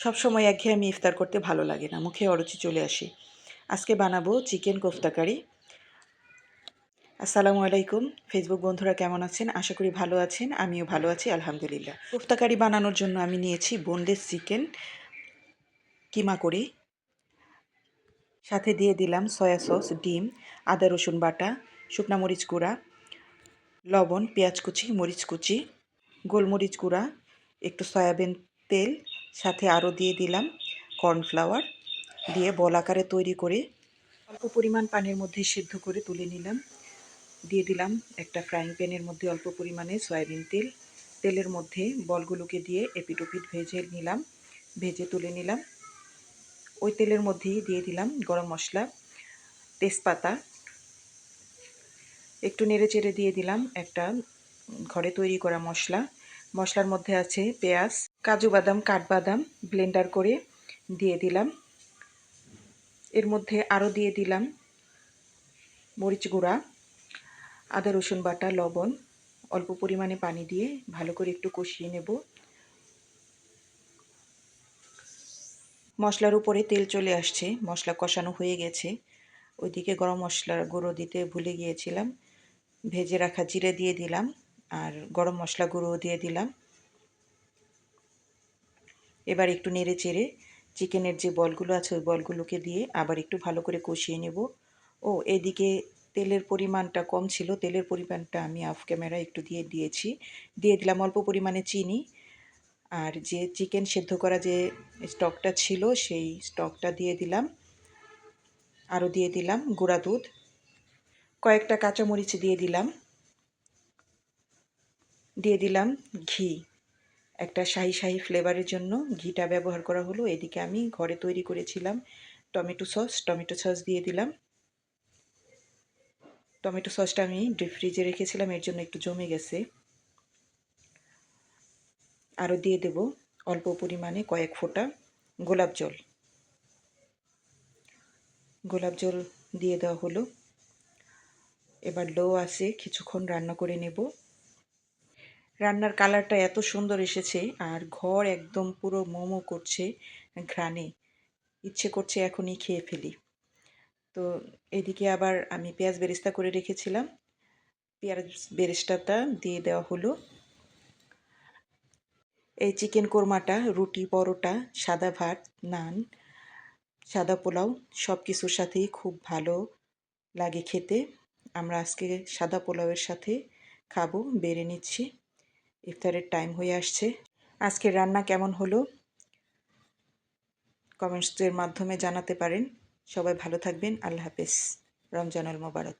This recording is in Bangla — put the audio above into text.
সবসময় একঘেয়েমি ইফতার করতে ভালো লাগে না, মুখে অরুচি চলে আসে। আজকে বানাবো চিকেন কোফতা কারি। আসসালামু আলাইকুম ফেসবুক বন্ধুরা, কেমন আছেন? আশা করি ভালো আছেন, আমিও ভালো আছি আলহামদুলিল্লাহ। কোফতা কারি বানানোর জন্য আমি নিয়েছি বোনলেস চিকেন কিমা করে, সাথে দিয়ে দিলাম সয়া সস, ডিম, আদা রসুন বাটা, শুকনা মরিচ গুঁড়া, লবণ, পেঁয়াজ কুচি, মরিচ কুচি, গোলমরিচ গুঁড়া, একটু সয়াবিন তেল, সাথে আরও দিয়ে দিলাম কর্নফ্লাওয়ার, দিয়ে বল আকারে তৈরি করে অল্প পরিমাণ পানির মধ্যে সিদ্ধ করে তুলে নিলাম। দিয়ে দিলাম একটা ফ্রাইং প্যানের মধ্যে অল্প পরিমাণে সয়াবিন তেল, তেলের মধ্যে বলগুলোকে দিয়ে এপিট ওপিট ভেজে তুলে নিলাম। ওই তেলের মধ্যেই দিয়ে দিলাম গরম মশলা, তেজপাতা, একটু নেড়ে চেড়ে দিয়ে দিলাম একটা ঘরে তৈরি করা মশলার মধ্যে আছে পেঁয়াজ, কাজু বাদাম, কাঠবাদাম ব্লেন্ডার করে দিয়ে দিলাম। এর মধ্যে আরও দিয়ে দিলাম মরিচ গুঁড়া, আদা রসুন বাটা, লবণ, অল্প পরিমাণে পানি দিয়ে ভালো করে একটু কষিয়ে নেব। মশলার উপরে তেল চলে আসছে, মশলা কষানো হয়ে গেছে। ওইদিকে গরম মশলার গুঁড়ো দিতে ভুলে গিয়েছিলাম, ভেজে রাখা জিরে দিয়ে দিলাম আর গরম মশলা গুঁড়ো দিয়ে দিলাম। এবার একটু নেড়ে চেড়ে চিকেনের যে বলগুলো আছে ওই বলগুলোকে দিয়ে আবার একটু ভালো করে কষিয়ে নেব। এদিকে তেলের পরিমাণটা কম ছিল, তেলের পরিমাণটা আমি অফ ক্যামেরা একটু দিয়ে দিলাম অল্প পরিমাণে চিনি। আর যে চিকেন সেদ্ধ করা যে স্টকটা ছিল সেই স্টকটা দিয়ে দিলাম। আরও দিয়ে দিলাম গুঁড়া দুধ, কয়েকটা কাঁচামরিচ দিয়ে দিলাম ঘি, একটা শাহি ফ্লেভারের জন্য ঘিটা ব্যবহার করা হলো। এদিকে আমি ঘরে তৈরি করেছিলাম টমেটো সস দিয়ে দিলাম। টমেটো সসটা আমি ডিপ ফ্রিজে রেখেছিলাম, এর জন্য একটু জমে গেছে। আরও দিয়ে দেব অল্প পরিমাণে কয়েক ফোঁটা গোলাপ জল দিয়ে দেওয়া হলো। এবার লো আছে কিছুক্ষণ রান্না করে নেব। রান্নার কালারটা এত সুন্দর এসেছে আর ঘর একদম পুরো মোমো করছে ঘ্রাণে, ইচ্ছে করছে এখনই খেয়ে ফেলি। তো এদিকে আবার আমি পেঁয়াজ বেরেস্তা করে রেখেছিলাম, পেঁয়াজ বেরেস্তাটা দিয়ে দেওয়া হলো। এই চিকেন কোরমাটা রুটি, পরোটা, সাদা ভাত, নান, সাদা পোলাও সব কিছুর সাথেই খুব ভালো লাগে খেতে। আমরা আজকে সাদা পোলাওয়ের সাথে খাবো, বেড়ে নিচ্ছি। ইফতারের টাইম হয়ে আসছে। আজকের রান্না কেমন হলো কমেন্টসের মাধ্যমে জানাতে পারেন। সবাই ভালো থাকবেন। আল্লাহ হাফেজ। রমজানুল মোবারক।